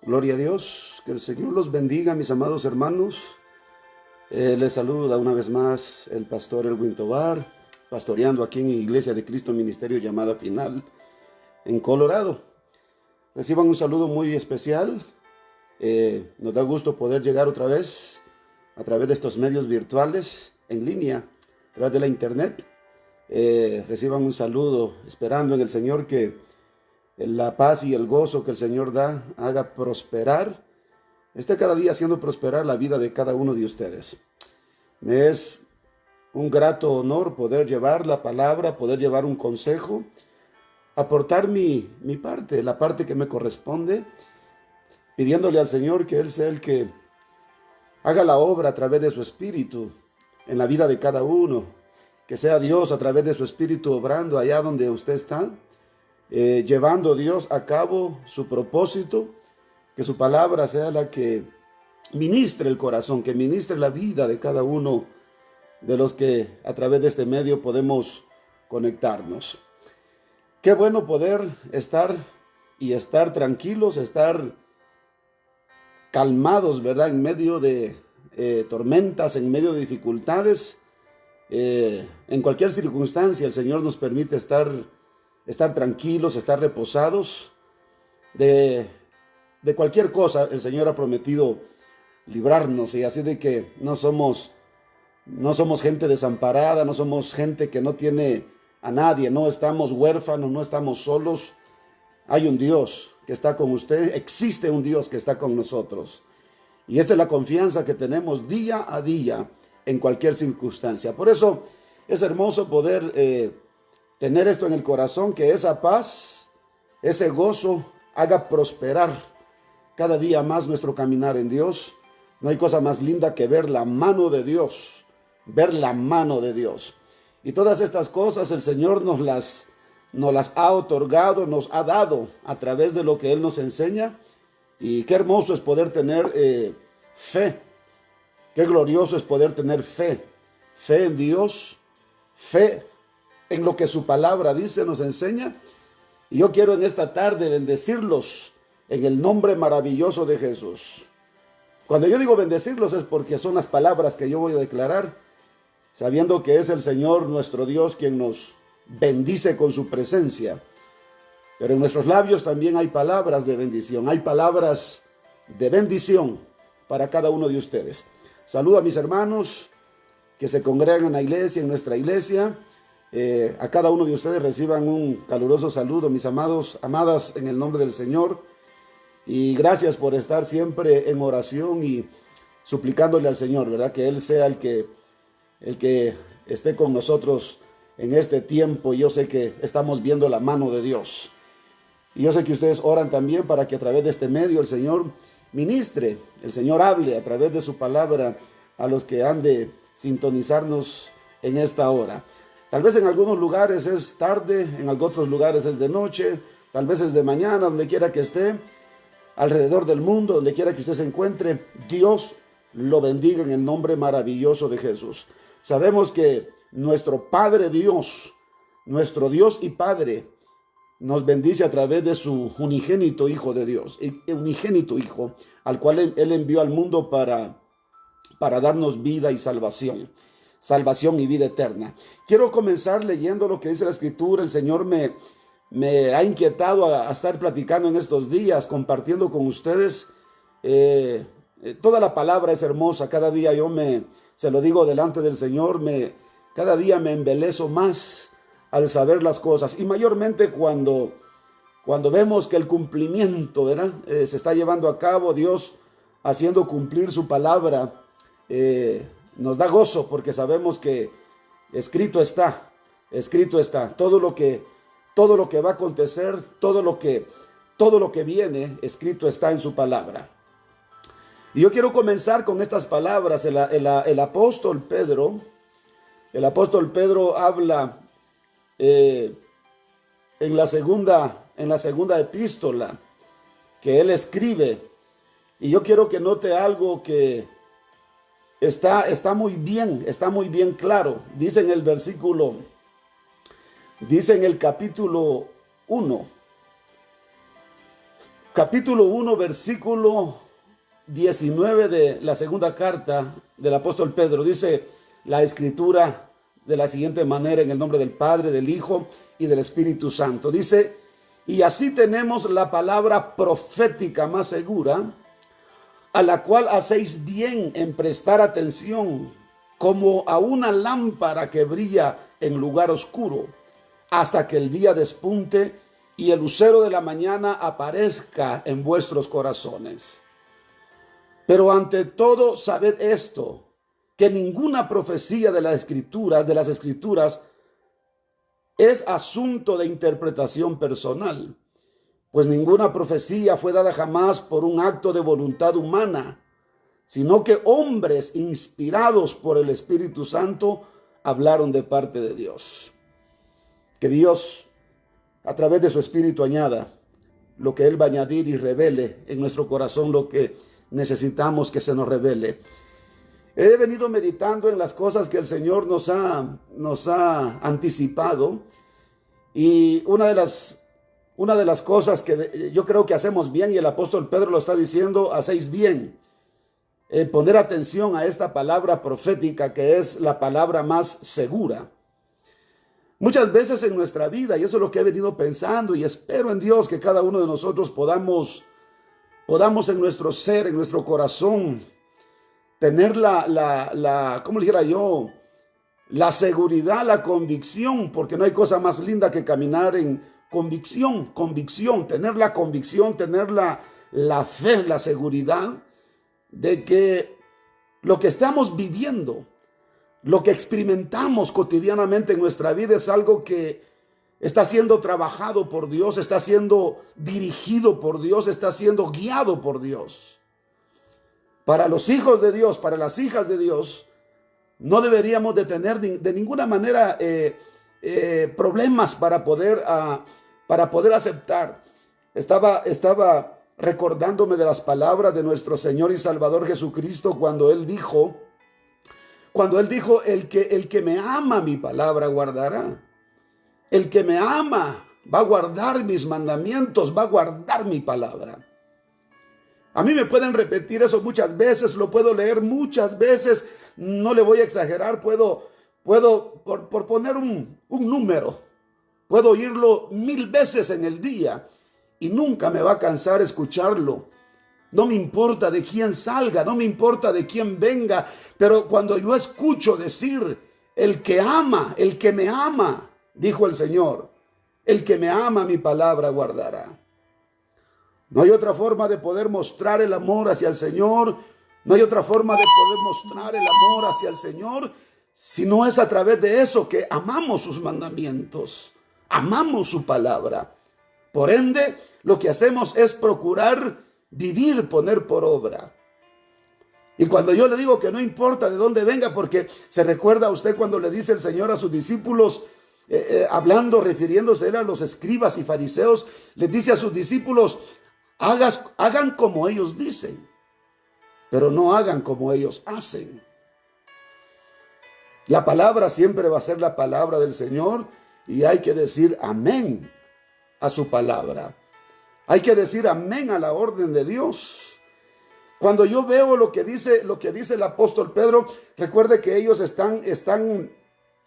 Gloria a Dios, que el Señor los bendiga, mis amados hermanos. Les saluda una vez más el pastor Elwin Tovar, pastoreando aquí en Iglesia de Cristo Ministerio Llamada Final, en Colorado. Reciban un saludo muy especial. Nos da gusto poder llegar otra vez a través de estos medios virtuales, en línea, a través de la internet. Reciban un saludo, esperando en el Señor que la paz y el gozo que el Señor da haga prosperar, esté cada día haciendo prosperar la vida de cada uno de ustedes. Me es un grato honor poder llevar la palabra, poder llevar un consejo, aportar mi parte, la parte que me corresponde, pidiéndole al Señor que Él sea el que haga la obra a través de su Espíritu en la vida de cada uno, que sea Dios a través de su Espíritu obrando allá donde usted está, llevando Dios a cabo su propósito, que su palabra sea la que ministre el corazón, que ministre la vida de cada uno de los que a través de este medio podemos conectarnos. Qué bueno poder estar tranquilos, estar calmados, ¿verdad? En medio de tormentas, en medio de dificultades, en cualquier circunstancia el Señor nos permite estar tranquilos, estar reposados. De cualquier cosa el Señor ha prometido librarnos, y así de que no somos gente desamparada, no somos gente que no tiene a nadie, no estamos huérfanos, no estamos solos. Hay un Dios que está con usted, existe un Dios que está con nosotros. Y esta es la confianza que tenemos día a día en cualquier circunstancia. Por eso es hermoso poder tener esto en el corazón, que esa paz, ese gozo haga prosperar cada día más nuestro caminar en Dios. No hay cosa más linda que ver la mano de Dios, ver la mano de Dios. Y todas estas cosas el Señor nos las ha otorgado, nos ha dado a través de lo que Él nos enseña. Y qué hermoso es poder tener fe, qué glorioso es poder tener fe en Dios, fe en lo que su palabra dice, nos enseña. Y yo quiero en esta tarde bendecirlos en el nombre maravilloso de Jesús. Cuando yo digo bendecirlos es porque son las palabras que yo voy a declarar, sabiendo que es el Señor nuestro Dios quien nos bendice con su presencia. Pero en nuestros labios también hay palabras de bendición, hay palabras de bendición para cada uno de ustedes. Saludo a mis hermanos que se congregan en la iglesia, en nuestra iglesia. A cada uno de ustedes reciban un caluroso saludo, mis amados, amadas, en el nombre del Señor. Y gracias por estar siempre en oración y suplicándole al Señor, ¿verdad? Que Él sea el que esté con nosotros en este tiempo. Yo sé que estamos viendo la mano de Dios. Y yo sé que ustedes oran también para que a través de este medio el Señor ministre, el Señor hable a través de su palabra a los que han de sintonizarnos en esta hora. Tal vez en algunos lugares es tarde, en otros lugares es de noche, tal vez es de mañana, donde quiera que esté, alrededor del mundo, donde quiera que usted se encuentre. Dios lo bendiga en el nombre maravilloso de Jesús. Sabemos que nuestro Padre Dios, nuestro Dios y Padre, nos bendice a través de su unigénito Hijo de Dios, unigénito Hijo, al cual Él envió al mundo para darnos vida y salvación y vida eterna. Quiero comenzar leyendo lo que dice la Escritura. El Señor me ha inquietado a estar platicando en estos días, compartiendo con ustedes. Toda la palabra es hermosa. Cada día se lo digo delante del Señor, cada día me embelezo más al saber las cosas, y mayormente cuando vemos que el cumplimiento, ¿verdad? Se está llevando a cabo, Dios haciendo cumplir su palabra. Nos da gozo porque sabemos que escrito está. Todo lo que va a acontecer, todo lo que viene, escrito está en su palabra. Y yo quiero comenzar con estas palabras. El apóstol Pedro habla en la segunda epístola que él escribe. Y yo quiero que note algo que está muy bien claro. Dice en el capítulo 1, capítulo 1, versículo 19 de la segunda carta del apóstol Pedro. Dice la escritura de la siguiente manera, en el nombre del Padre, del Hijo y del Espíritu Santo. Dice: y así tenemos la palabra profética más segura, a la cual hacéis bien en prestar atención, como a una lámpara que brilla en lugar oscuro, hasta que el día despunte y el lucero de la mañana aparezca en vuestros corazones. Pero ante todo, sabed esto, que ninguna profecía de las Escrituras es asunto de interpretación personal, pues ninguna profecía fue dada jamás por un acto de voluntad humana, sino que hombres inspirados por el Espíritu Santo hablaron de parte de Dios. Que Dios, a través de su Espíritu, añada lo que Él va a añadir y revele en nuestro corazón lo que necesitamos que se nos revele. He venido meditando en las cosas que el Señor nos ha anticipado, y una de las cosas que yo creo que hacemos bien, y el apóstol Pedro lo está diciendo: hacéis bien en poner atención a esta palabra profética, que es la palabra más segura. Muchas veces en nuestra vida, y eso es lo que he venido pensando, y espero en Dios que cada uno de nosotros podamos en nuestro ser, en nuestro corazón, tener ¿cómo le dijera yo? La seguridad, la convicción, porque no hay cosa más linda que caminar en convicción, tener la convicción, tener la fe, la seguridad de que lo que estamos viviendo, lo que experimentamos cotidianamente en nuestra vida es algo que está siendo trabajado por Dios, está siendo dirigido por Dios, está siendo guiado por Dios. Para los hijos de Dios, para las hijas de Dios, no deberíamos de tener de ninguna manera problemas para poder aceptar. Estaba recordándome de las palabras de nuestro Señor y Salvador Jesucristo cuando Él dijo, el que me ama mi palabra guardará. El que me ama va a guardar mis mandamientos, va a guardar mi palabra. A mí me pueden repetir eso muchas veces, lo puedo leer muchas veces, no le voy a exagerar, puedo por poner un número, puedo oírlo 1000 veces en el día y nunca me va a cansar escucharlo. No me importa de quién salga, no me importa de quién venga, pero cuando yo escucho decir: el que me ama, dijo el Señor, el que me ama mi palabra guardará. No hay otra forma de poder mostrar el amor hacia el Señor, no hay otra forma de poder mostrar el amor hacia el Señor, si no es a través de eso, que amamos sus mandamientos, amamos su palabra. Por ende, lo que hacemos es procurar vivir, poner por obra. Y cuando yo le digo que no importa de dónde venga, porque se recuerda a usted cuando le dice el Señor a sus discípulos, refiriéndose él a los escribas y fariseos, les dice a sus discípulos: hagan como ellos dicen, pero no hagan como ellos hacen. La palabra siempre va a ser la palabra del Señor, y hay que decir amén a su palabra. Hay que decir amén a la orden de Dios. Cuando yo veo lo que dice el apóstol Pedro, recuerde que ellos están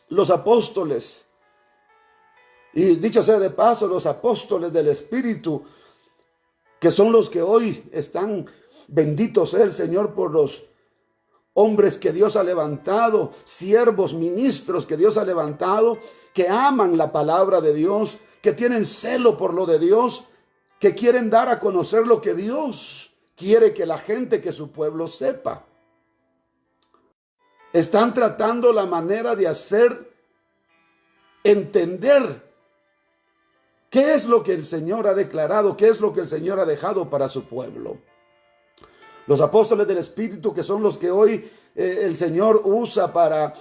los apóstoles, y dicho sea de paso, los apóstoles del Espíritu, que son los que hoy están, bendito sea el Señor por los hombres que Dios ha levantado, siervos, ministros que Dios ha levantado, que aman la palabra de Dios, que tienen celo por lo de Dios, que quieren dar a conocer lo que Dios quiere que la gente, que su pueblo sepa. Están tratando la manera de hacer entender qué es lo que el Señor ha declarado, qué es lo que el Señor ha dejado para su pueblo. Los apóstoles del Espíritu, que son los que hoy el Señor usa para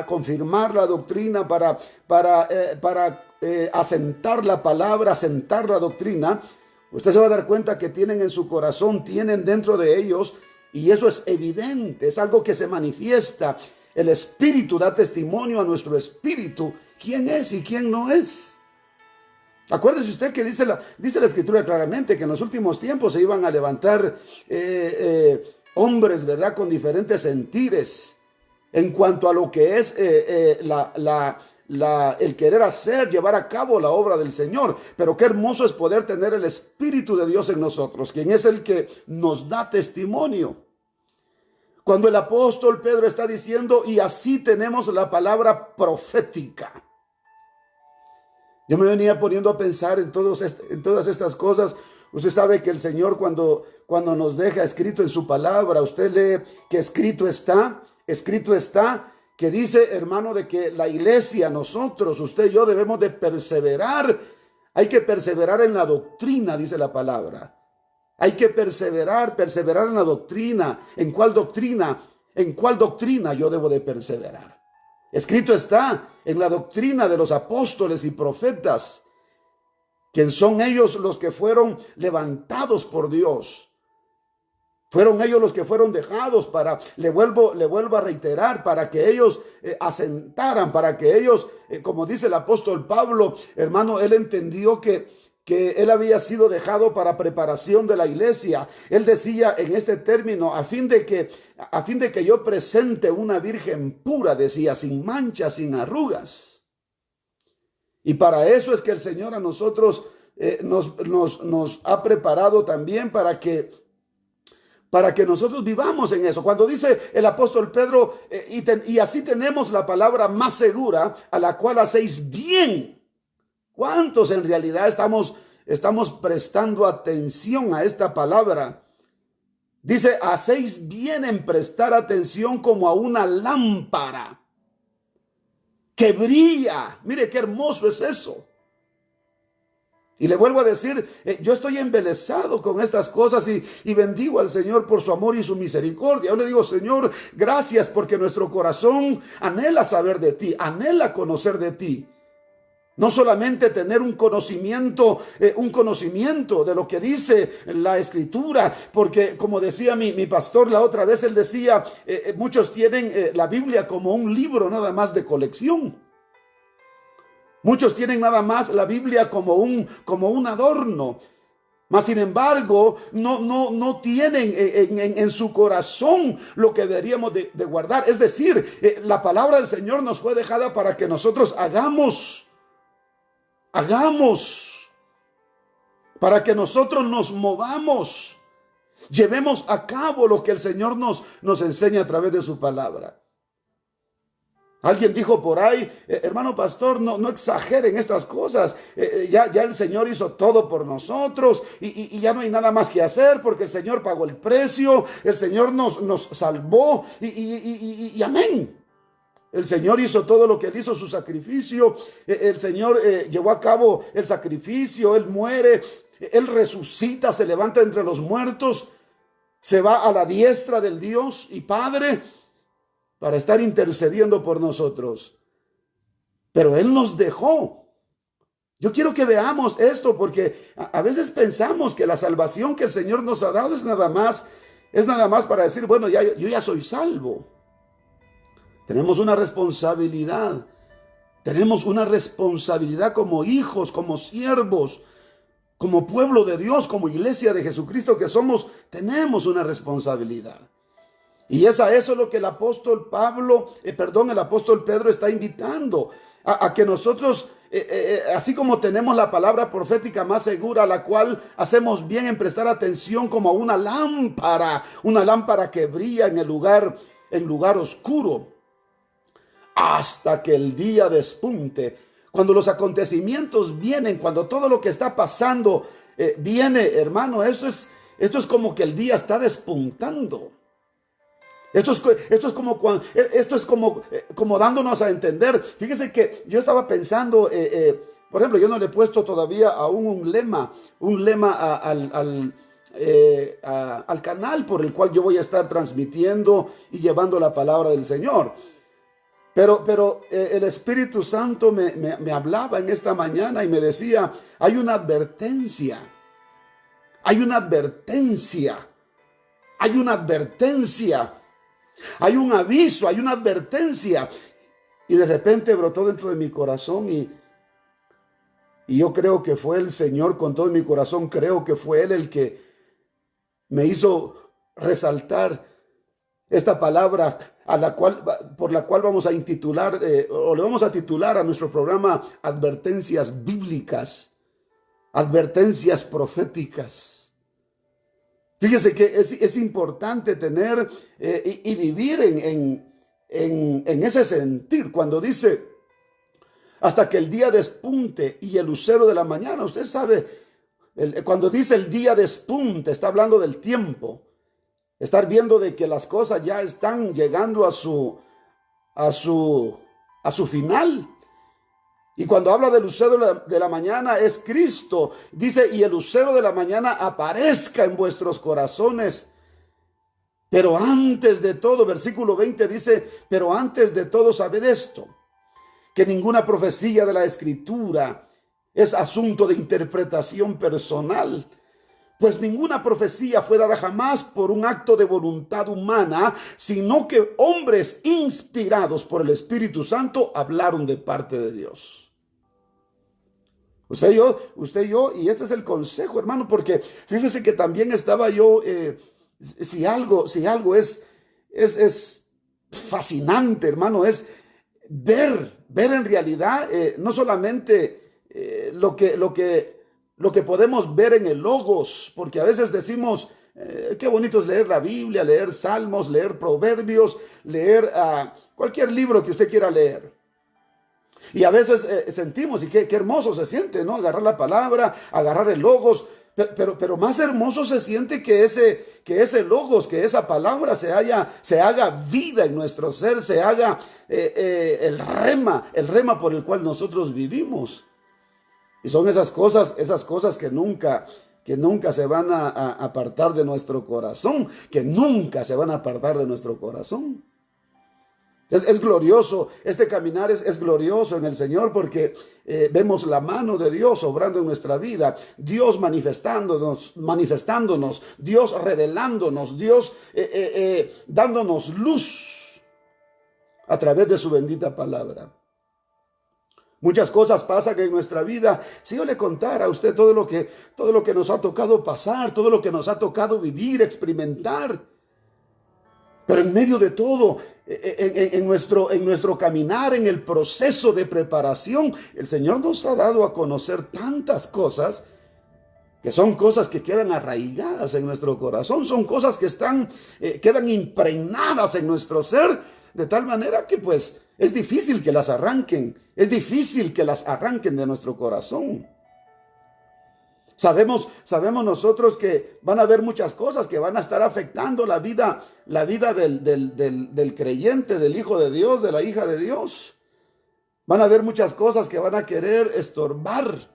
confirmar la doctrina, para asentar la palabra, asentar la doctrina, usted se va a dar cuenta que tienen en su corazón, tienen dentro de ellos, y eso es evidente, es algo que se manifiesta. El Espíritu da testimonio a nuestro espíritu quién es y quién no es. Acuérdese usted que dice la Escritura claramente que en los últimos tiempos se iban a levantar hombres, ¿verdad?, con diferentes sentires en cuanto a lo que es el querer hacer, llevar a cabo la obra del Señor. Pero qué hermoso es poder tener el Espíritu de Dios en nosotros, quien es el que nos da testimonio. Cuando el apóstol Pedro está diciendo, y así tenemos la palabra profética. Yo me venía poniendo a pensar en todas estas cosas. Usted sabe que el Señor cuando nos deja escrito en su palabra, usted lee que escrito está, que dice, hermano, de que la iglesia, nosotros, usted y yo debemos de perseverar. Hay que perseverar en la doctrina, dice la palabra. Hay que perseverar en la doctrina. ¿En cuál doctrina? ¿En cuál doctrina yo debo de perseverar? Escrito está en la doctrina de los apóstoles y profetas, quien son ellos los que fueron levantados por Dios. Fueron ellos los que fueron dejados le vuelvo a reiterar, para que ellos asentaran, para que ellos, como dice el apóstol Pablo, hermano, él entendió que él había sido dejado para preparación de la iglesia. Él decía en este término, a fin de que yo presente una virgen pura, decía, sin manchas, sin arrugas. Y para eso es que el Señor a nosotros nos ha preparado también para que nosotros vivamos en eso. Cuando dice el apóstol Pedro, y así tenemos la palabra más segura, a la cual hacéis bien. ¿Cuántos en realidad estamos prestando atención a esta palabra? Dice, hacéis bien en prestar atención como a una lámpara que brilla. Mire qué hermoso es eso. Y le vuelvo a decir, yo estoy embelesado con estas cosas y bendigo al Señor por su amor y su misericordia. Yo le digo, Señor, gracias, porque nuestro corazón anhela saber de ti, anhela conocer de ti. No solamente tener un conocimiento de lo que dice la Escritura, porque como decía mi pastor la otra vez, él decía, muchos tienen la Biblia como un libro nada más de colección. Muchos tienen nada más la Biblia como un adorno. Mas sin embargo, no tienen en su corazón lo que deberíamos de guardar. Es decir, la palabra del Señor nos fue dejada para que nosotros hagamos, para que nosotros nos movamos, llevemos a cabo lo que el Señor nos enseña a través de su palabra. Alguien dijo por ahí, hermano pastor, no exageren estas cosas, ya el Señor hizo todo por nosotros y ya no hay nada más que hacer, porque el Señor pagó el precio, el Señor nos salvó y amén. El Señor hizo todo lo que Él hizo, su sacrificio. El Señor llevó a cabo el sacrificio. Él muere, Él resucita, se levanta entre los muertos, se va a la diestra del Dios y Padre para estar intercediendo por nosotros. Pero Él nos dejó. Yo quiero que veamos esto, porque a veces pensamos que la salvación que el Señor nos ha dado es nada más para decir, bueno, yo ya soy salvo. Tenemos una responsabilidad. Tenemos una responsabilidad como hijos, como siervos, como pueblo de Dios, como iglesia de Jesucristo que somos. Tenemos una responsabilidad. Y es a eso lo que el apóstol Pedro está invitando. A que nosotros, así como tenemos la palabra profética más segura, a la cual hacemos bien en prestar atención como a una lámpara que brilla en lugar oscuro, hasta que el día despunte. Cuando los acontecimientos vienen, cuando todo lo que está pasando viene, hermano, esto es como que el día está despuntando. Esto es como dándonos a entender. Fíjese que yo estaba pensando, por ejemplo, yo no le he puesto todavía aún un lema al canal por el cual yo voy a estar transmitiendo y llevando la palabra del Señor. Pero el Espíritu Santo me hablaba en esta mañana y me decía, hay una advertencia, hay un aviso, hay una advertencia. Y de repente brotó dentro de mi corazón y Y yo creo que fue el Señor, con todo mi corazón, creo que fue Él el que me hizo resaltar esta palabra por la cual vamos a intitular, o le vamos a titular a nuestro programa Advertencias Bíblicas, Advertencias Proféticas. Fíjese que es importante tener y vivir en ese sentir. Cuando dice, hasta que el día despunte y el lucero de la mañana, usted sabe, cuando dice el día despunte, está hablando del tiempo. Estar viendo de que las cosas ya están llegando a su final. Y cuando habla del lucero de la mañana es Cristo. Dice, y el lucero de la mañana aparezca en vuestros corazones. Pero antes de todo, versículo 20 dice, pero antes de todo sabed esto, que ninguna profecía de la Escritura es asunto de interpretación personal. Pues ninguna profecía fue dada jamás por un acto de voluntad humana, sino que hombres inspirados por el Espíritu Santo hablaron de parte de Dios. Usted y yo, y este es el consejo, hermano, porque fíjese que también estaba yo, si algo es fascinante, hermano, es ver en realidad, no solamente lo que podemos ver en el Logos, porque a veces decimos, qué bonito es leer la Biblia, leer Salmos, leer Proverbios, leer cualquier libro que usted quiera leer. Y a veces sentimos, y qué hermoso se siente, ¿no? Agarrar la palabra, agarrar el Logos, pero más hermoso se siente que ese Logos, que esa palabra se haga vida en nuestro ser, se haga el rema por el cual nosotros vivimos. Y son esas cosas que nunca se van a apartar de nuestro corazón, que nunca se van a apartar de nuestro corazón. Es glorioso, este caminar es glorioso en el Señor porque vemos la mano de Dios obrando en nuestra vida, Dios manifestándonos, Dios revelándonos, Dios dándonos luz a través de su bendita palabra. Muchas cosas pasan en nuestra vida. Si yo le contara a usted todo lo que nos ha tocado pasar, todo lo que nos ha tocado vivir, experimentar. Pero en medio de todo, en nuestro caminar, en el proceso de preparación, el Señor nos ha dado a conocer tantas cosas que son cosas que quedan arraigadas en nuestro corazón, son cosas que quedan impregnadas en nuestro ser, de tal manera que pues es difícil que las arranquen, de nuestro corazón. Sabemos nosotros que van a haber muchas cosas que van a estar afectando la vida del creyente, del hijo de Dios, de la hija de Dios. Van a haber muchas cosas que van a querer estorbar.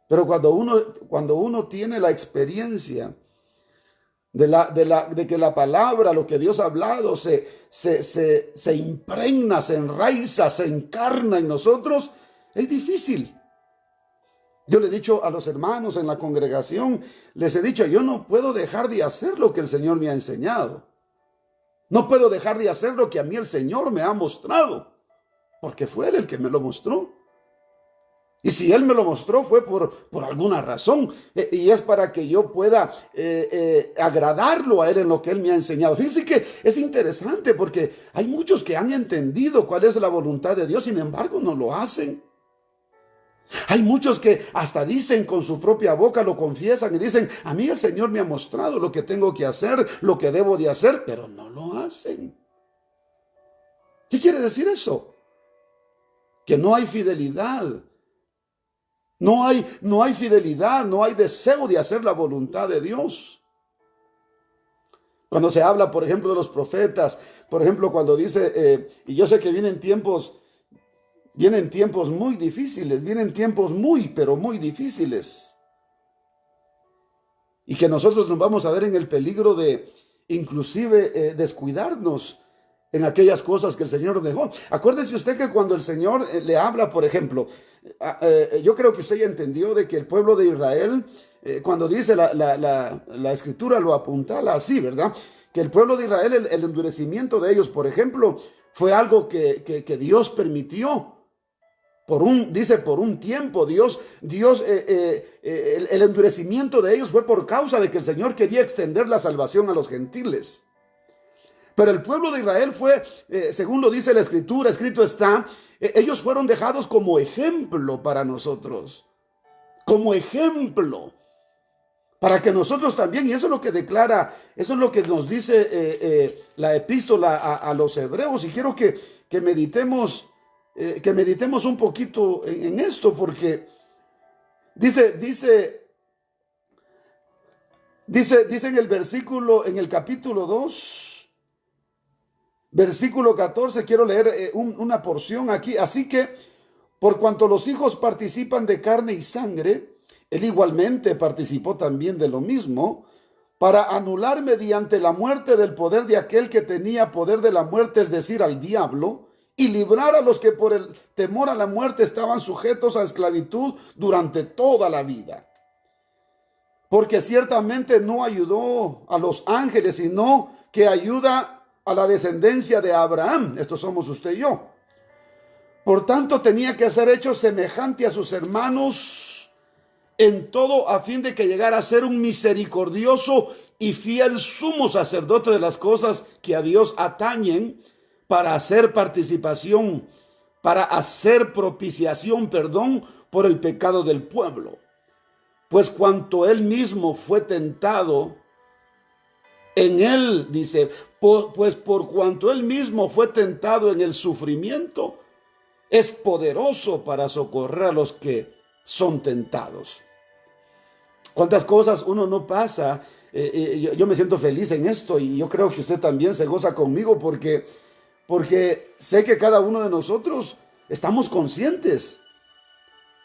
Pero cuando uno tiene la experiencia de que la palabra, lo que Dios ha hablado, se impregna, se enraiza, se encarna en nosotros, es difícil. Yo le he dicho a los hermanos en la congregación, les he dicho, yo no puedo dejar de hacer lo que el Señor me ha enseñado. No puedo dejar de hacer lo que a mí el Señor me ha mostrado, porque fue Él el que me lo mostró. Y si Él me lo mostró fue por alguna razón, y es para que yo pueda agradarlo a Él en lo que Él me ha enseñado. Fíjense que es interesante porque hay muchos que han entendido cuál es la voluntad de Dios, sin embargo no lo hacen. Hay muchos que hasta dicen con su propia boca, lo confiesan y dicen, a mí el Señor me ha mostrado lo que tengo que hacer, lo que debo de hacer, pero no lo hacen. ¿Qué quiere decir eso? Que no hay fidelidad. No hay fidelidad, no hay deseo de hacer la voluntad de Dios. Cuando se habla, por ejemplo, de los profetas, por ejemplo, cuando dice, y yo sé que vienen tiempos muy difíciles, pero muy difíciles. Y que nosotros nos vamos a ver en el peligro de inclusive descuidarnos en aquellas cosas que el Señor dejó. Acuérdese usted que cuando el Señor le habla, por ejemplo, yo creo que usted ya entendió de que el pueblo de Israel, cuando dice la Escritura lo apuntala así, ¿verdad? Que el pueblo de Israel, el endurecimiento de ellos, por ejemplo, fue algo que Dios permitió. Dice por un tiempo. El endurecimiento de ellos fue por causa de que el Señor quería extender la salvación a los gentiles. Pero el pueblo de Israel fue, según lo dice la Escritura, escrito está, ellos fueron dejados como ejemplo para nosotros. Como ejemplo. Para que nosotros también, y eso es lo que declara, eso es lo que nos dice la epístola a los hebreos, y quiero que meditemos un poquito en esto, porque dice en el versículo, en el capítulo 2, versículo 14, quiero leer una porción aquí. Así que, por cuanto los hijos participan de carne y sangre, él igualmente participó también de lo mismo, para anular mediante la muerte del poder de aquel que tenía poder de la muerte, es decir, al diablo, y librar a los que por el temor a la muerte estaban sujetos a esclavitud durante toda la vida. Porque ciertamente no ayudó a los ángeles, sino que ayuda a la descendencia de Abraham. Estos somos usted y yo. Por tanto, tenía que ser hecho semejante a sus hermanos en todo, a fin de que llegara a ser un misericordioso y fiel sumo sacerdote de las cosas que a Dios atañen, para hacer propiciación, por el pecado del pueblo. Pues cuanto él mismo fue tentado, en él, dice, pues por cuanto él mismo fue tentado en el sufrimiento, es poderoso para socorrer a los que son tentados. ¿Cuántas cosas uno no pasa? Yo me siento feliz en esto, y yo creo que usted también se goza conmigo, porque sé que cada uno de nosotros estamos conscientes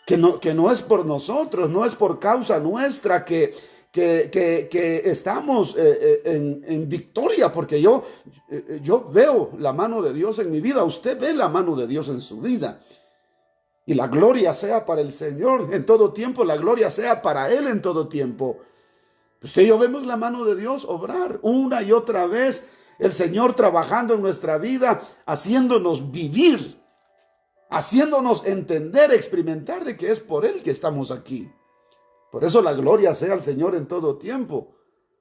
que no es por nosotros, no es por causa nuestra que estamos en victoria, porque yo veo la mano de Dios en mi vida, usted ve la mano de Dios en su vida. Y la gloria sea para el Señor en todo tiempo, la gloria sea para Él en todo tiempo. Usted y yo vemos la mano de Dios obrar una y otra vez, el Señor trabajando en nuestra vida, haciéndonos vivir, haciéndonos entender, experimentar de que es por Él que estamos aquí. Por eso la gloria sea al Señor en todo tiempo.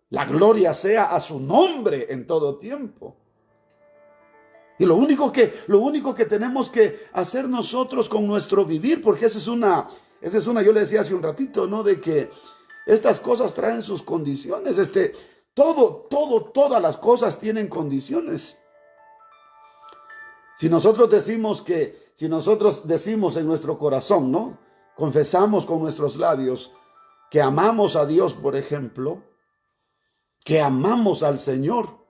La gloria sea a su nombre en todo tiempo. Y lo único que tenemos que hacer nosotros con nuestro vivir, porque esa es una, yo le decía hace un ratito, ¿no? De que estas cosas traen sus condiciones. Todas las cosas tienen condiciones. Si nosotros decimos en nuestro corazón, ¿no? Confesamos con nuestros labios que amamos a Dios, por ejemplo, que amamos al Señor,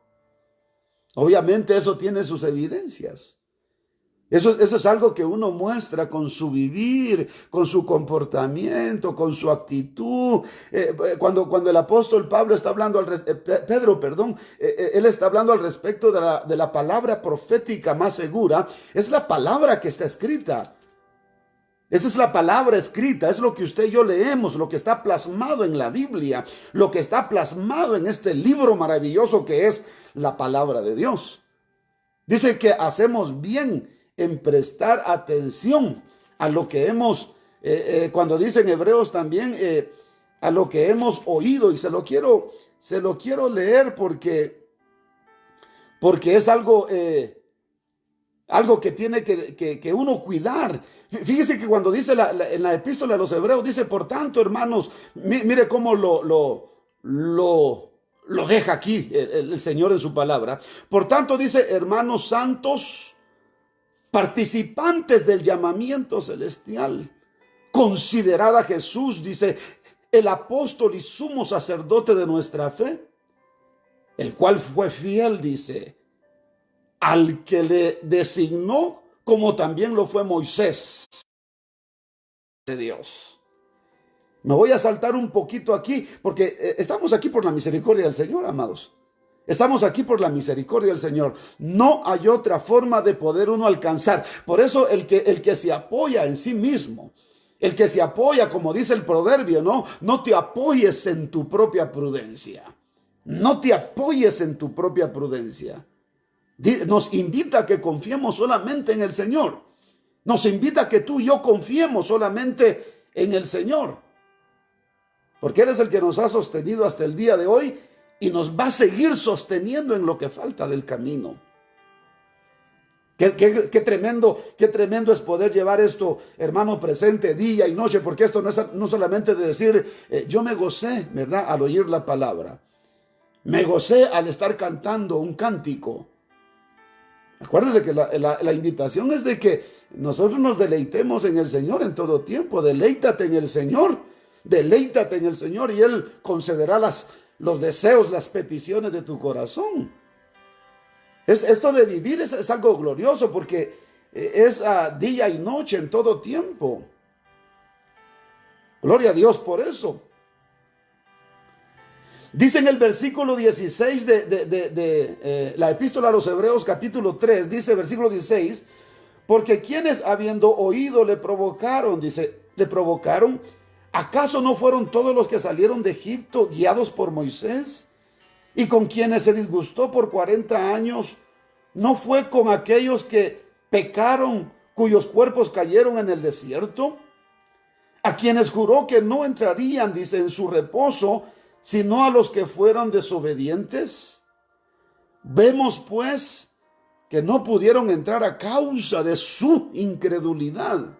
obviamente eso tiene sus evidencias. Eso es algo que uno muestra con su vivir, con su comportamiento, con su actitud. Cuando el apóstol Pablo está hablando, él está hablando al respecto de la palabra profética más segura, es la palabra que está escrita. Esa es la palabra escrita, es lo que usted y yo leemos, lo que está plasmado en la Biblia, lo que está plasmado en este libro maravilloso que es la palabra de Dios. Dice que hacemos bien en prestar atención a lo que hemos, cuando dice en Hebreos también, a lo que hemos oído, y se lo quiero leer porque es algo que tiene que uno cuidar. Fíjese que cuando dice en la epístola de los Hebreos, dice, por tanto, hermanos, mire cómo lo deja aquí el Señor en su palabra. Por tanto, dice, hermanos santos, participantes del llamamiento celestial, considerad a Jesús, dice, el apóstol y sumo sacerdote de nuestra fe, el cual fue fiel, dice, al que le designó, como también lo fue Moisés de Dios. Me voy a saltar un poquito aquí, porque estamos aquí por la misericordia del Señor, amados. Estamos aquí por la misericordia del Señor. No hay otra forma de poder uno alcanzar. Por eso el que se apoya en sí mismo, el que se apoya, como dice el proverbio, no te apoyes en tu propia prudencia. No te apoyes en tu propia prudencia. Nos invita a que confiemos solamente en el Señor. Nos invita a que tú y yo confiemos solamente en el Señor, porque Él es el que nos ha sostenido hasta el día de hoy y nos va a seguir sosteniendo en lo que falta del camino. Qué tremendo es poder llevar esto, hermano, presente día y noche, porque esto no es no solamente de decir, yo me gocé, ¿verdad?, al oír la palabra. Me gocé al estar cantando un cántico. Acuérdense que la invitación es de que nosotros nos deleitemos en el Señor en todo tiempo. Deleítate en el Señor, deleítate en el Señor y Él concederá los deseos, las peticiones de tu corazón. Esto de vivir es algo glorioso porque es día y noche en todo tiempo. Gloria a Dios por eso. Dice en el versículo 16 de la epístola a los Hebreos capítulo 3, dice versículo 16, porque quienes habiendo oído le provocaron, dice, le provocaron, ¿acaso no fueron todos los que salieron de Egipto guiados por Moisés? Y con quienes se disgustó por 40 años, ¿no fue con aquellos que pecaron, cuyos cuerpos cayeron en el desierto? A quienes juró que no entrarían, dice, en su reposo, sino a los que fueron desobedientes. Vemos, pues, que no pudieron entrar a causa de su incredulidad.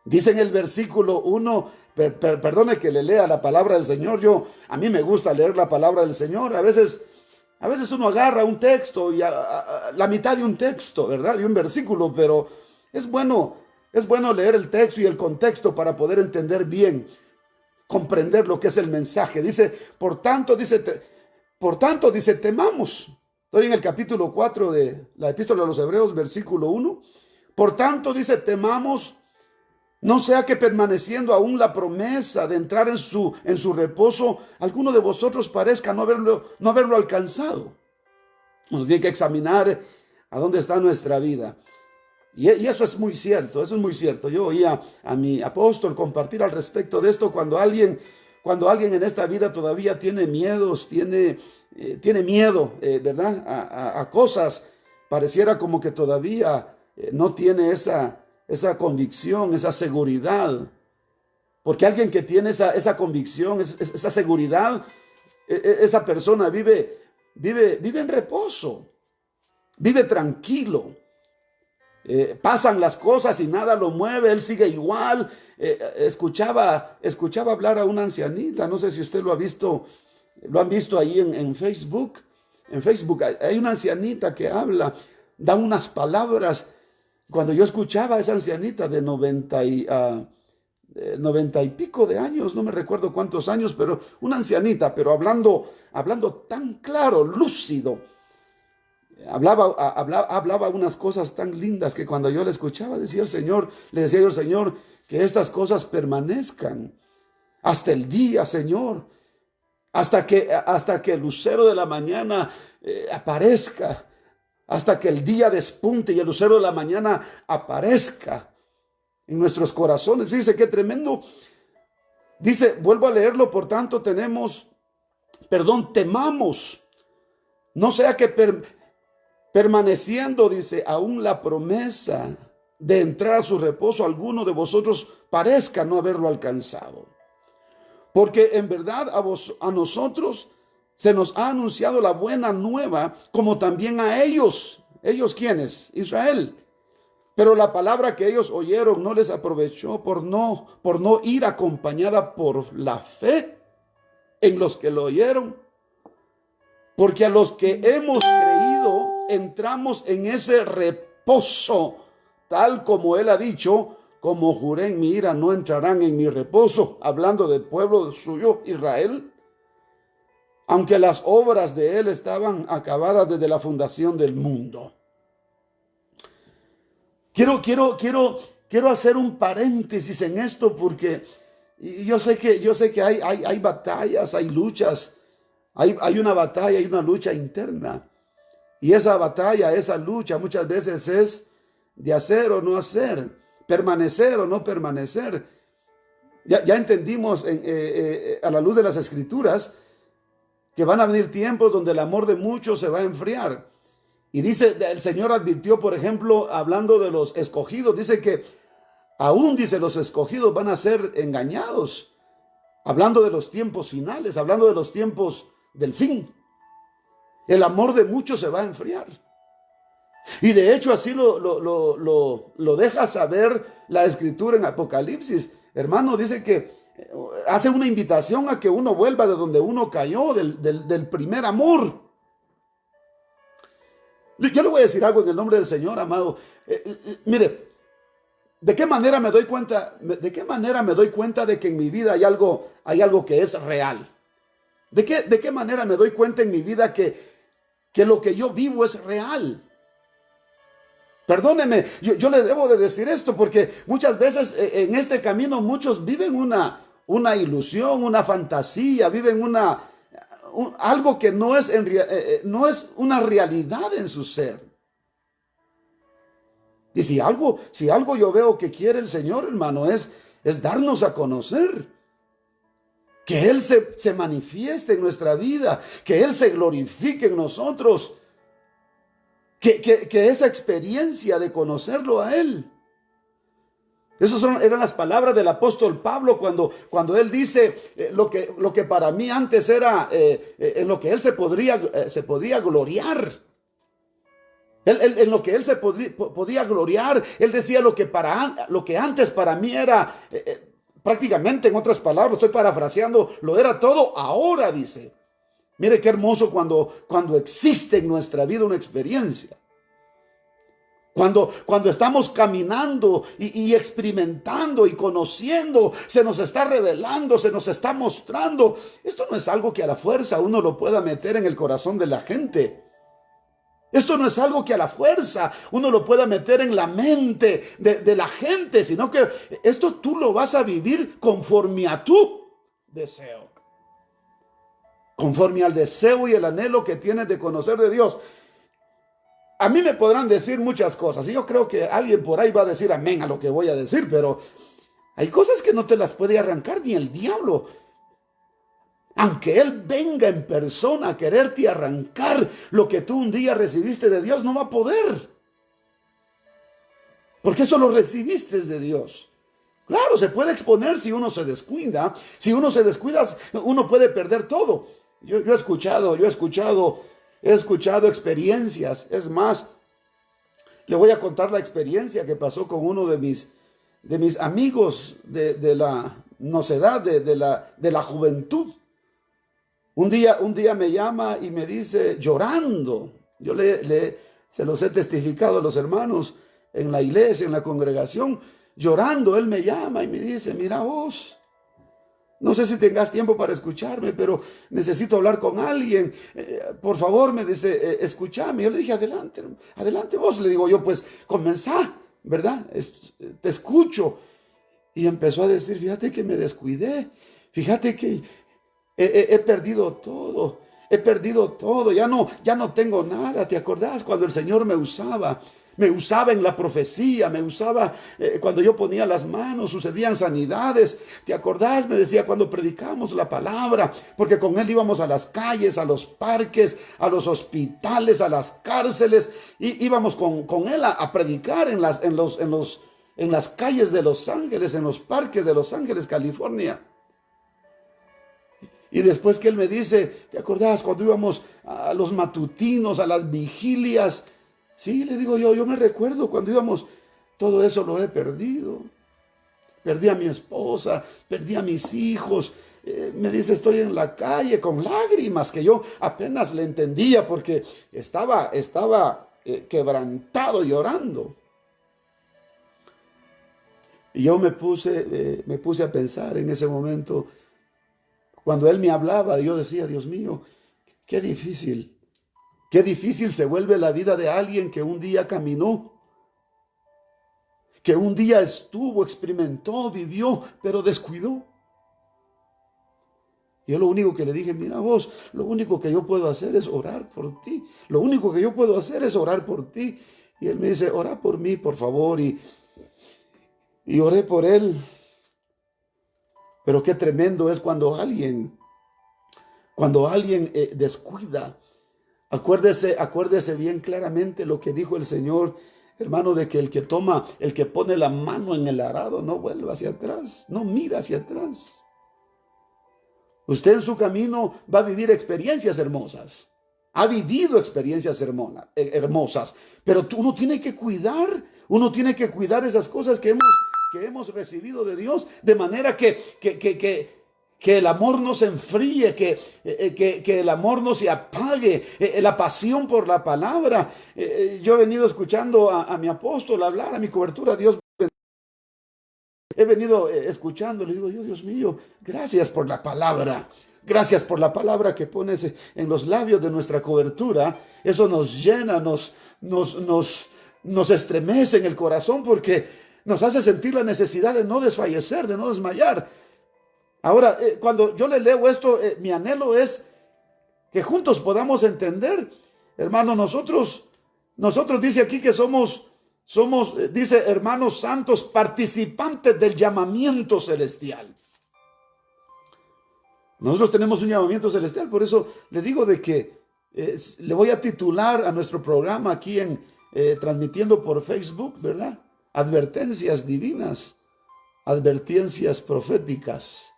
Dice en el versículo 1, perdone que le lea la palabra del Señor, a mí me gusta leer la palabra del Señor. A veces uno agarra un texto y la mitad de un texto, ¿verdad?, de un versículo, pero es bueno leer el texto y el contexto para poder entender bien, comprender lo que es el mensaje. Dice, por tanto, dice, temamos. Estoy en el capítulo 4 de la epístola a los Hebreos, versículo 1. Por tanto, dice, temamos, no sea que permaneciendo aún la promesa de entrar en su reposo, alguno de vosotros parezca no haberlo alcanzado. Uno tiene que examinar a dónde está nuestra vida. Y eso es muy cierto, Yo oía a mi apóstol compartir al respecto de esto cuando alguien en esta vida todavía tiene miedos, tiene miedo, ¿verdad?, a cosas, pareciera como que todavía no tiene esa convicción, esa seguridad. Porque alguien que tiene esa convicción, esa seguridad, esa persona vive en reposo, vive tranquilo. Pasan las cosas y nada lo mueve, él sigue igual. Escuchaba hablar a una ancianita, no sé si usted lo han visto ahí en Facebook. En Facebook hay una ancianita que habla, da unas palabras. Cuando yo escuchaba a esa ancianita de 90 y pico de años, no me recuerdo cuántos años, pero una ancianita, pero hablando tan claro, lúcido. Hablaba unas cosas tan lindas que cuando yo la escuchaba, le decía yo al Señor, que estas cosas permanezcan hasta el día, Señor, hasta que el lucero de la mañana aparezca, hasta que el día despunte y el lucero de la mañana aparezca en nuestros corazones. Dice, qué tremendo. Dice, vuelvo a leerlo, por tanto temamos, no sea que permaneciendo, dice, aún la promesa de entrar a su reposo, alguno de vosotros parezca no haberlo alcanzado. Porque en verdad a nosotros se nos ha anunciado la buena nueva, como también a ellos. ¿Ellos quiénes? Israel. Pero la palabra que ellos oyeron no les aprovechó por no ir acompañada por la fe en los que lo oyeron. Porque a los que hemos creído, entramos en ese reposo, tal como él ha dicho, como juré en mi ira, no entrarán en mi reposo, hablando del pueblo suyo, Israel, aunque las obras de él estaban acabadas desde la fundación del mundo. Quiero hacer un paréntesis en esto, porque yo sé que hay batallas, hay luchas, hay una batalla, hay una lucha interna. Y esa batalla, esa lucha muchas veces es de hacer o no hacer, permanecer o no permanecer. Ya entendimos a la luz de las Escrituras que van a venir tiempos donde el amor de muchos se va a enfriar. Y dice, el Señor advirtió, por ejemplo, hablando de los escogidos, dice que aún, dice, los escogidos van a ser engañados, hablando de los tiempos finales, hablando de los tiempos del fin. El amor de muchos se va a enfriar. Y de hecho así lo deja saber la Escritura en Apocalipsis. Hermano, dice que hace una invitación a que uno vuelva de donde uno cayó, del primer amor. Yo le voy a decir algo en el nombre del Señor, amado. Mire, ¿de qué manera me doy cuenta? ¿De qué manera me doy cuenta de que en mi vida hay algo que es real? ¿De qué manera me doy cuenta en mi vida que lo que yo vivo es real? Perdóneme, yo le debo de decir esto porque muchas veces en este camino muchos viven una ilusión, una fantasía, viven algo que no es una realidad en su ser. Y si algo yo veo que quiere el Señor, hermano, es darnos a conocer. Que Él se manifieste en nuestra vida, que Él se glorifique en nosotros, que esa experiencia de conocerlo a Él. Esas eran las palabras del apóstol Pablo cuando él dice lo que para mí antes era, en lo que él se podía gloriar. En lo que él se podía gloriar, él decía lo que antes para mí era, prácticamente, en otras palabras, estoy parafraseando, lo era todo, ahora dice. Mire qué hermoso cuando existe en nuestra vida una experiencia. Cuando estamos caminando y experimentando y conociendo, se nos está revelando, se nos está mostrando. Esto no es algo que a la fuerza uno lo pueda meter en el corazón de la gente. Esto no es algo que a la fuerza uno lo pueda meter en la mente de la gente, sino que esto tú lo vas a vivir conforme a tu deseo. Conforme al deseo y el anhelo que tienes de conocer de Dios. A mí me podrán decir muchas cosas y yo creo que alguien por ahí va a decir amén a lo que voy a decir, pero hay cosas que no te las puede arrancar ni el diablo. Aunque Él venga en persona a quererte arrancar lo que tú un día recibiste de Dios, no va a poder. Porque eso lo recibiste de Dios. Claro, se puede exponer si uno se descuida. Si uno se descuida, uno puede perder todo. Yo he escuchado experiencias. Es más, le voy a contar la experiencia que pasó con uno de mis amigos de la nocedad, de la juventud. Un día me llama y me dice, llorando, yo se los he testificado a los hermanos en la iglesia, en la congregación, llorando, él me llama y me dice, mira vos, no sé si tengas tiempo para escucharme, pero necesito hablar con alguien. Por favor, me dice, escúchame. Yo le dije, adelante vos. Le digo yo, pues comenzá, ¿verdad? Te escucho. Y empezó a decir, fíjate que me descuidé. Fíjate que he perdido todo. He perdido todo. Ya no tengo nada. ¿Te acordás cuando el Señor me usaba? Me usaba en la profecía, me usaba cuando yo ponía las manos, sucedían sanidades. ¿Te acordás? Me decía cuando predicamos la palabra, porque con él íbamos a las calles, a los parques, a los hospitales, a las cárceles, y íbamos con él a predicar en las calles de Los Ángeles, en los parques de Los Ángeles, California. Y después que él me dice, ¿te acordás cuando íbamos a los matutinos, a las vigilias? Sí, le digo yo me recuerdo cuando íbamos, todo eso lo he perdido. Perdí a mi esposa, perdí a mis hijos. Me dice, estoy en la calle con lágrimas que yo apenas le entendía porque estaba quebrantado llorando. Y yo me puse a pensar en ese momento, cuando él me hablaba, yo decía, Dios mío, qué difícil. Qué difícil se vuelve la vida de alguien que un día caminó, que un día estuvo, experimentó, vivió, pero descuidó. Yo lo único que le dije, mira vos, lo único que yo puedo hacer es orar por ti. Lo único que yo puedo hacer es orar por ti. Y él me dice, ora por mí, por favor. Y oré por él. Pero qué tremendo es cuando alguien descuida. Acuérdese bien claramente lo que dijo el Señor, hermano, de que el que pone la mano en el arado no vuelva hacia atrás, no mira hacia atrás. Usted en su camino va a vivir experiencias hermosas. Ha vivido experiencias hermosas, pero uno tiene que cuidar esas cosas que hemos recibido de Dios, de manera que el amor no se enfríe, que el amor no se apague, la pasión por la palabra. Yo he venido escuchando a mi apóstol hablar, a mi cobertura, Dios. He venido escuchando, le digo, Dios mío, gracias por la palabra. Gracias por la palabra que pones en los labios de nuestra cobertura. Eso nos llena, nos estremece en el corazón, porque nos hace sentir la necesidad de no desfallecer, de no desmayar. Ahora, cuando yo le leo esto, mi anhelo es que juntos podamos entender, hermano, nosotros dice aquí que somos, dice, hermanos santos, participantes del llamamiento celestial. Nosotros tenemos un llamamiento celestial, por eso le digo de que le voy a titular a nuestro programa aquí transmitiendo por Facebook, ¿verdad? Advertencias divinas, advertencias proféticas.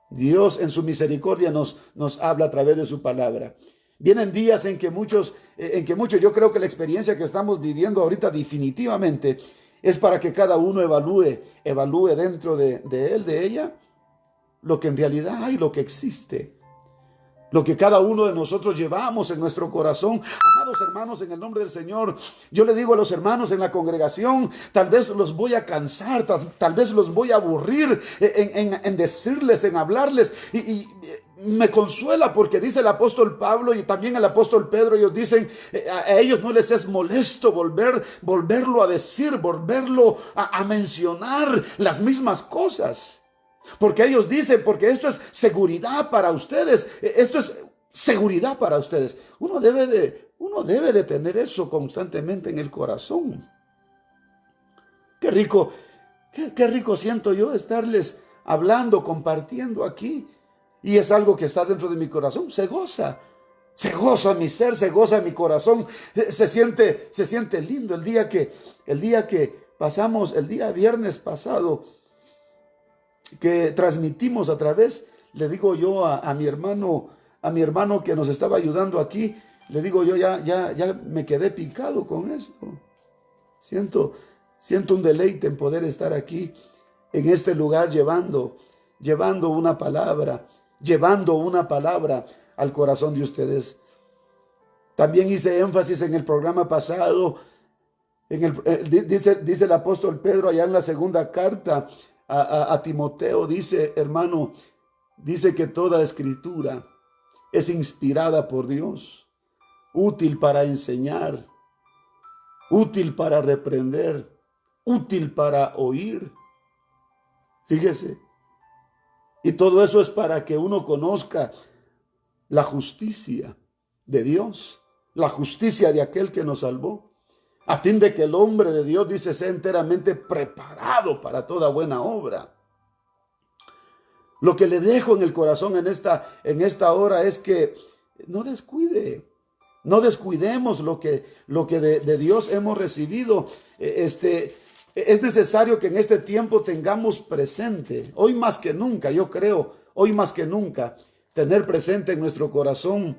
Dios en su misericordia nos habla a través de su palabra. Vienen días en que muchos, yo creo que la experiencia que estamos viviendo ahorita definitivamente es para que cada uno evalúe dentro de él, de ella, lo que en realidad hay, lo que existe, lo que cada uno de nosotros llevamos en nuestro corazón. Amados hermanos, en el nombre del Señor, yo le digo a los hermanos en la congregación, tal vez los voy a cansar, tal vez los voy a aburrir en decirles, en hablarles, y me consuela porque dice el apóstol Pablo y también el apóstol Pedro, ellos dicen, a ellos no les es molesto volverlo a decir, volverlo a mencionar las mismas cosas. Porque ellos dicen, porque esto es seguridad para ustedes, esto es seguridad para ustedes. Uno debe de tener eso constantemente en el corazón. Qué rico siento yo estarles hablando, compartiendo aquí. Y es algo que está dentro de mi corazón. Se goza mi ser, se goza mi corazón. Se siente lindo el día que pasamos, el día viernes pasado, que transmitimos a través, le digo yo a mi hermano que nos estaba ayudando aquí, le digo yo, ya me quedé picado con esto. Siento un deleite en poder estar aquí en este lugar llevando una palabra al corazón de ustedes. También hice énfasis en el programa pasado, dice el apóstol Pedro allá en la segunda carta a Timoteo, dice, hermano, dice que toda escritura es inspirada por Dios, útil para enseñar, útil para reprender, útil para oír. Fíjese, y todo eso es para que uno conozca la justicia de Dios, la justicia de aquel que nos salvó, a fin de que el hombre de Dios, dice, sea enteramente preparado para toda buena obra. Lo que le dejo en el corazón en esta hora es que no descuidemos lo que de Dios hemos recibido. Es necesario que en este tiempo tengamos presente, hoy más que nunca, yo creo, hoy más que nunca, tener presente en nuestro corazón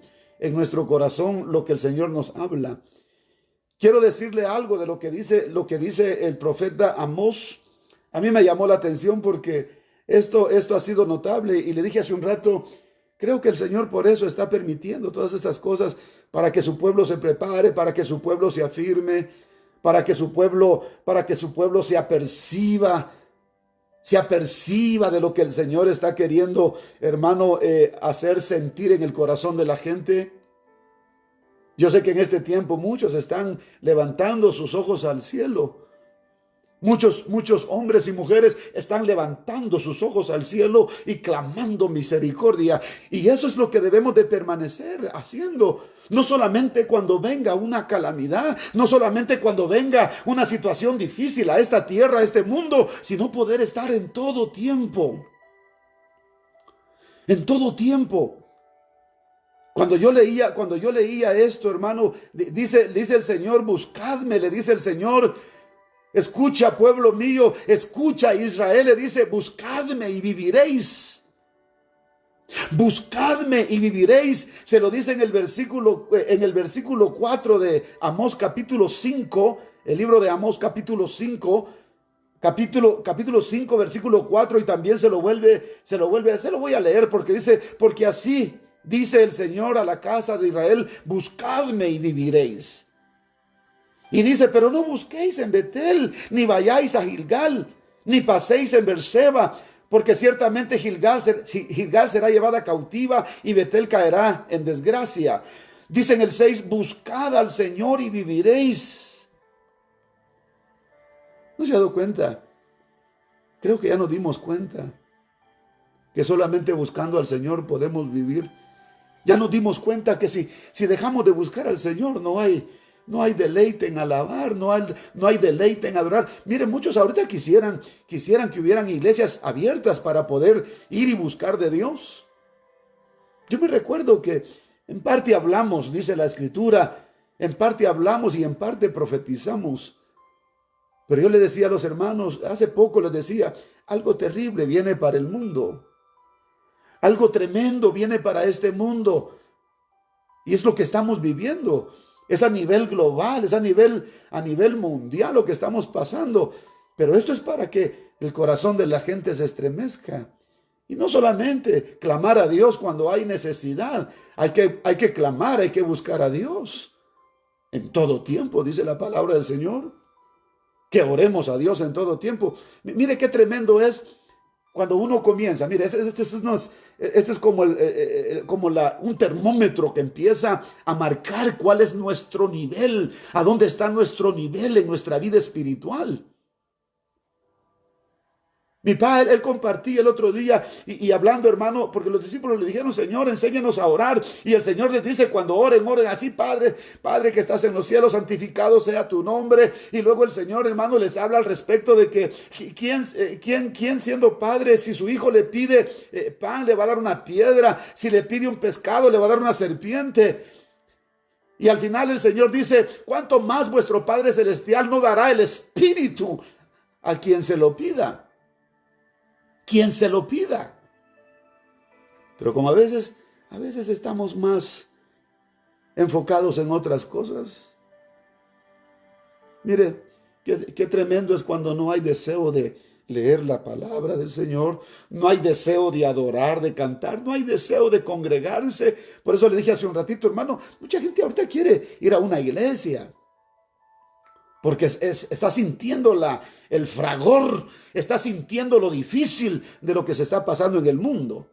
lo que el Señor nos habla. Quiero decirle algo de lo que dice el profeta Amós. A mí me llamó la atención porque esto ha sido notable, y le dije hace un rato, creo que el Señor por eso está permitiendo todas estas cosas, para que su pueblo se prepare, para que su pueblo se afirme, para que su pueblo se aperciba de lo que el Señor está queriendo, hermano, hacer sentir en el corazón de la gente. Yo sé que en este tiempo muchos están levantando sus ojos al cielo. Muchos hombres y mujeres están levantando sus ojos al cielo y clamando misericordia. Y eso es lo que debemos de permanecer haciendo. No solamente cuando venga una calamidad, no solamente cuando venga una situación difícil a esta tierra, a este mundo, sino poder estar en todo tiempo. En todo tiempo. Cuando yo leía esto, hermano, dice el Señor, buscadme, le dice el Señor. Escucha, pueblo mío, escucha, Israel, le dice, buscadme y viviréis. Buscadme y viviréis. Se lo dice en el versículo 4 de Amós capítulo 5, el libro de Amós capítulo 5, capítulo 5, versículo 4, y también se lo voy a leer porque dice, porque así dice el Señor a la casa de Israel, buscadme y viviréis. Y dice, pero no busquéis en Betel, ni vayáis a Gilgal, ni paséis en Beerseba, porque ciertamente Gilgal será llevada cautiva y Betel caerá en desgracia. Dice en el 6, buscad al Señor y viviréis. ¿No se ha dado cuenta? Creo que ya nos dimos cuenta que solamente buscando al Señor podemos vivir. Ya nos dimos cuenta que si dejamos de buscar al Señor, no hay deleite en alabar, no hay deleite en adorar. Miren, muchos ahorita quisieran que hubieran iglesias abiertas para poder ir y buscar de Dios. Yo me recuerdo que en parte hablamos, dice la Escritura, en parte hablamos y en parte profetizamos. Pero yo le decía a los hermanos, hace poco les decía, algo terrible viene para el mundo. Algo tremendo viene para este mundo. Y es lo que estamos viviendo. Es a nivel global, es a nivel mundial lo que estamos pasando. Pero esto es para que el corazón de la gente se estremezca. Y no solamente clamar a Dios cuando hay necesidad. Hay que clamar, hay que buscar a Dios. En todo tiempo, dice la palabra del Señor. Que oremos a Dios en todo tiempo. Mire qué tremendo es cuando uno comienza. Mire, esto es como un termómetro que empieza a marcar cuál es nuestro nivel, a dónde está nuestro nivel en nuestra vida espiritual. Mi padre, él compartía el otro día y hablando, hermano, porque los discípulos le dijeron, Señor, enséñanos a orar. Y el Señor les dice, cuando oren así, Padre que estás en los cielos, santificado sea tu nombre. Y luego el Señor, hermano, les habla al respecto de que ¿quién siendo padre, si su hijo le pide pan, le va a dar una piedra? Si le pide un pescado, le va a dar una serpiente. Y al final el Señor dice, ¿cuánto más vuestro Padre Celestial no dará el Espíritu a quien se lo pida? Quien se lo pida. Pero como a veces estamos más enfocados en otras cosas. Mire, qué tremendo es cuando no hay deseo de leer la palabra del Señor, no hay deseo de adorar, de cantar, no hay deseo de congregarse. Por eso le dije hace un ratito, hermano, mucha gente ahorita quiere ir a una iglesia. Porque está sintiendo el fragor, está sintiendo lo difícil de lo que se está pasando en el mundo.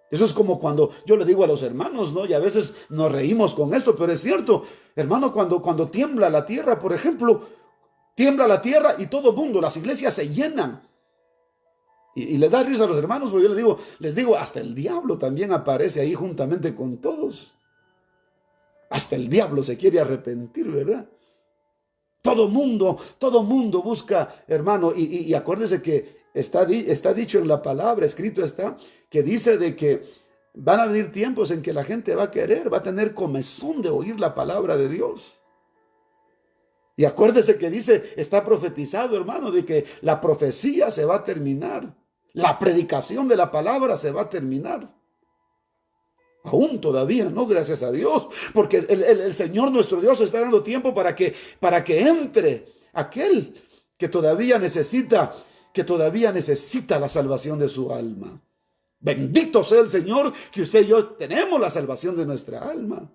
Eso es como cuando yo le digo a los hermanos, ¿no? Y a veces nos reímos con esto, pero es cierto, hermano, cuando tiembla la tierra, por ejemplo, tiembla la tierra y todo el mundo, las iglesias se llenan. Y les da risa a los hermanos, porque yo les digo, hasta el diablo también aparece ahí juntamente con todos. Hasta el diablo se quiere arrepentir, ¿verdad? Todo mundo busca, hermano, y acuérdese que está dicho en la palabra, escrito está, que dice de que van a venir tiempos en que la gente va a tener comezón de oír la palabra de Dios. Y acuérdese que dice, está profetizado, hermano, de que la profecía se va a terminar, la predicación de la palabra se va a terminar. Aún todavía, no, gracias a Dios, porque el Señor nuestro Dios está dando tiempo para que entre aquel que todavía necesita la salvación de su alma. Bendito sea el Señor que usted y yo tenemos la salvación de nuestra alma.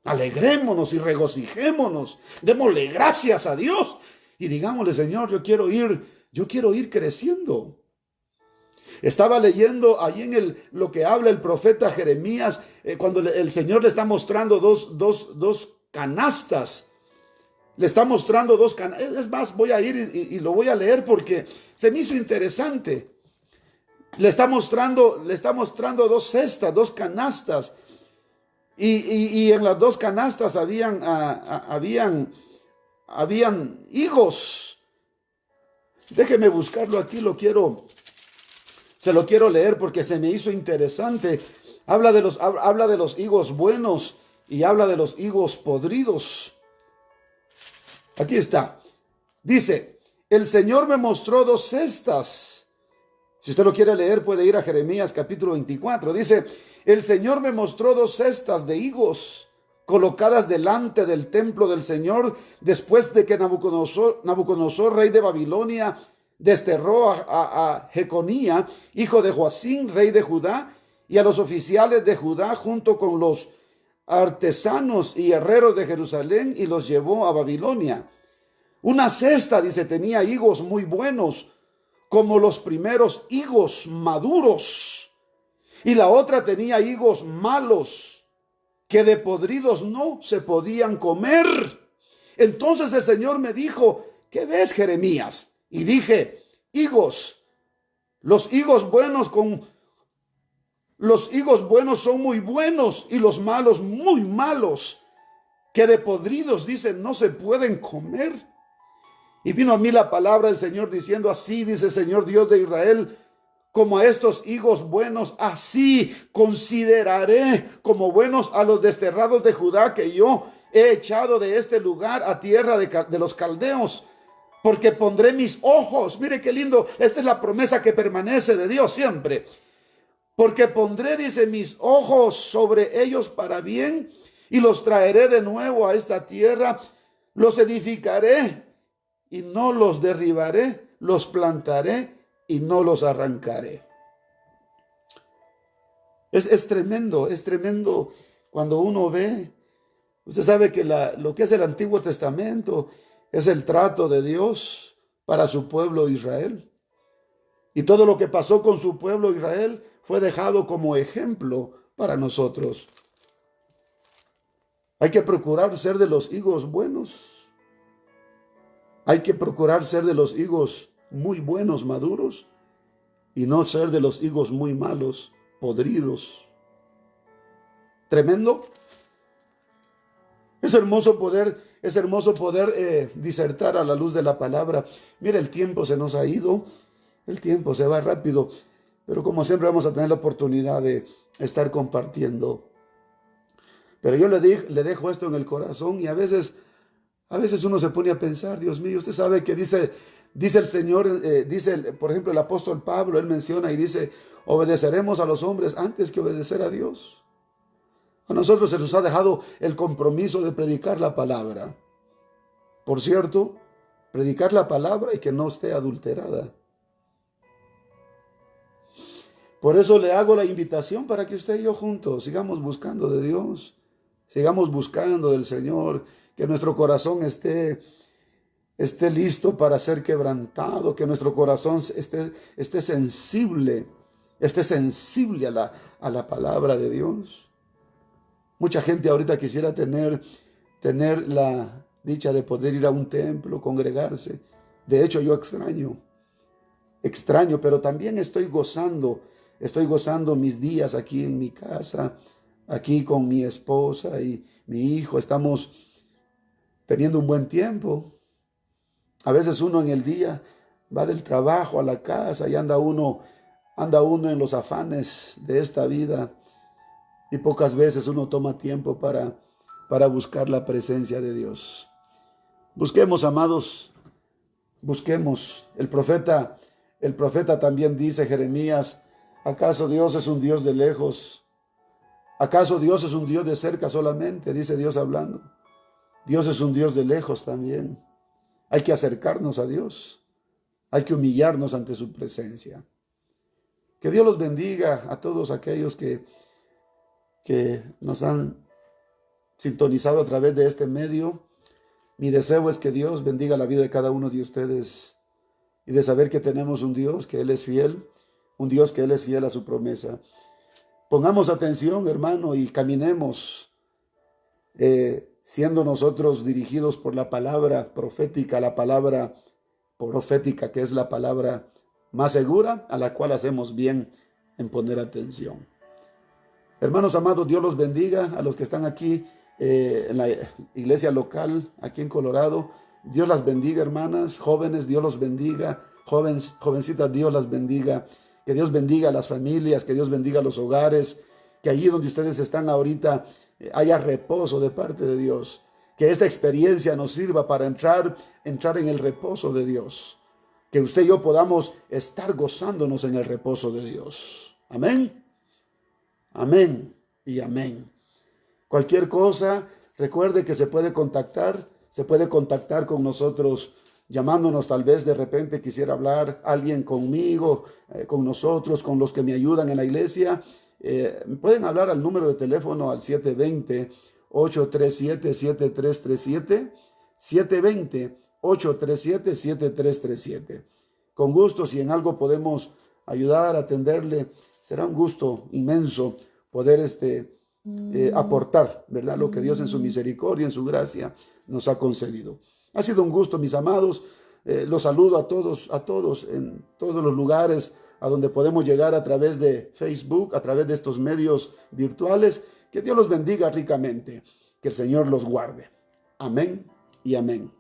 Alegrémonos y regocijémonos, démosle gracias a Dios y digámosle, Señor, yo quiero ir creciendo. Estaba leyendo ahí lo que habla el profeta Jeremías, cuando el Señor le está mostrando dos canastas. Le está mostrando dos canastas. Es más, voy a ir y lo voy a leer porque se me hizo interesante. Le está mostrando dos cestas, dos canastas. Y en las dos canastas habían higos. Déjeme buscarlo aquí, se lo quiero leer porque se me hizo interesante. habla de los higos buenos y habla de los higos podridos. Aquí está. Dice, el Señor me mostró 2 cestas. Si usted lo quiere leer, puede ir a Jeremías capítulo 24. Dice, el Señor me mostró 2 cestas de higos colocadas delante del templo del Señor, después de que Nabucodonosor, rey de Babilonia, desterró a Jeconía, hijo de Joacim, rey de Judá, y a los oficiales de Judá, junto con los artesanos y herreros de Jerusalén, y los llevó a Babilonia. Una cesta, dice, tenía higos muy buenos, como los primeros higos maduros, y la otra tenía higos malos, que de podridos no se podían comer. Entonces el Señor me dijo, ¿qué ves, Jeremías? Y dije, higos. Los higos buenos son muy buenos y los malos muy malos, que de podridos, dicen, no se pueden comer. Y vino a mí la palabra del Señor diciendo, así dice el Señor Dios de Israel, como a estos higos buenos, así consideraré como buenos a los desterrados de Judá, que yo he echado de este lugar a tierra de los caldeos, porque pondré mis ojos. Mire qué lindo, esta es la promesa que permanece de Dios siempre. Porque pondré, dice, mis ojos sobre ellos para bien, y los traeré de nuevo a esta tierra, los edificaré y no los derribaré, los plantaré y no los arrancaré. Es tremendo cuando uno ve. Usted sabe que lo que es el Antiguo Testamento es el trato de Dios para su pueblo Israel. Y todo lo que pasó con su pueblo Israel fue dejado como ejemplo para nosotros. Hay que procurar ser de los higos buenos. Hay que procurar ser de los higos muy buenos, maduros, y no ser de los higos muy malos, podridos. Tremendo. Es hermoso poder disertar a la luz de la palabra. Mira, el tiempo se nos ha ido, el tiempo se va rápido, pero como siempre vamos a tener la oportunidad de estar compartiendo. Pero yo le dejo esto en el corazón, y a veces uno se pone a pensar, Dios mío, usted sabe que dice el Señor, por ejemplo, el apóstol Pablo, él menciona y dice, obedeceremos a los hombres antes que obedecer a Dios. A nosotros se nos ha dejado el compromiso de predicar la palabra. Por cierto, predicar la palabra y que no esté adulterada. Por eso le hago la invitación para que usted y yo juntos sigamos buscando de Dios, sigamos buscando del Señor, que nuestro corazón esté listo para ser quebrantado, que nuestro corazón esté sensible a la palabra de Dios. Mucha gente ahorita quisiera tener la dicha de poder ir a un templo, congregarse. De hecho, yo extraño, pero también estoy gozando mis días aquí en mi casa, aquí con mi esposa y mi hijo. Estamos teniendo un buen tiempo. A veces uno en el día va del trabajo a la casa y anda uno en los afanes de esta vida, y pocas veces uno toma tiempo para buscar la presencia de Dios. Busquemos, amados, busquemos. El profeta también dice, Jeremías, ¿acaso Dios es un Dios de lejos? ¿Acaso Dios es un Dios de cerca solamente? Dice Dios hablando. Dios es un Dios de lejos también. Hay que acercarnos a Dios. Hay que humillarnos ante su presencia. Que Dios los bendiga a todos aquellos que nos han sintonizado a través de este medio. Mi deseo es que Dios bendiga la vida de cada uno de ustedes, y de saber que tenemos un Dios, que Él es fiel, un Dios que Él es fiel a su promesa. Pongamos atención, hermano, y caminemos siendo nosotros dirigidos por la palabra profética, que es la palabra más segura, a la cual hacemos bien en poner atención. Hermanos amados, Dios los bendiga a los que están aquí en la iglesia local, aquí en Colorado. Dios las bendiga, hermanas, jóvenes, Dios los bendiga, jovencitas, Dios las bendiga. Que Dios bendiga a las familias, que Dios bendiga a los hogares. que allí donde ustedes están ahorita haya reposo de parte de Dios. Que esta experiencia nos sirva para entrar en el reposo de Dios. Que usted y yo podamos estar gozándonos en el reposo de Dios. Amén. Amén y amén. Cualquier cosa, recuerde que se puede contactar con nosotros, llamándonos. Tal vez de repente quisiera hablar alguien conmigo, con nosotros, con los que me ayudan en la iglesia. Pueden hablar al número de teléfono al 720-837-7337, 720-837-7337. Con gusto, si en algo podemos ayudar, atenderle, será un gusto inmenso poder aportar, ¿verdad? Lo que Dios en su misericordia, en su gracia, nos ha concedido. Ha sido un gusto, mis amados. Los saludo a todos en todos los lugares a donde podemos llegar a través de Facebook, a través de estos medios virtuales. Que Dios los bendiga ricamente. Que el Señor los guarde. Amén y amén.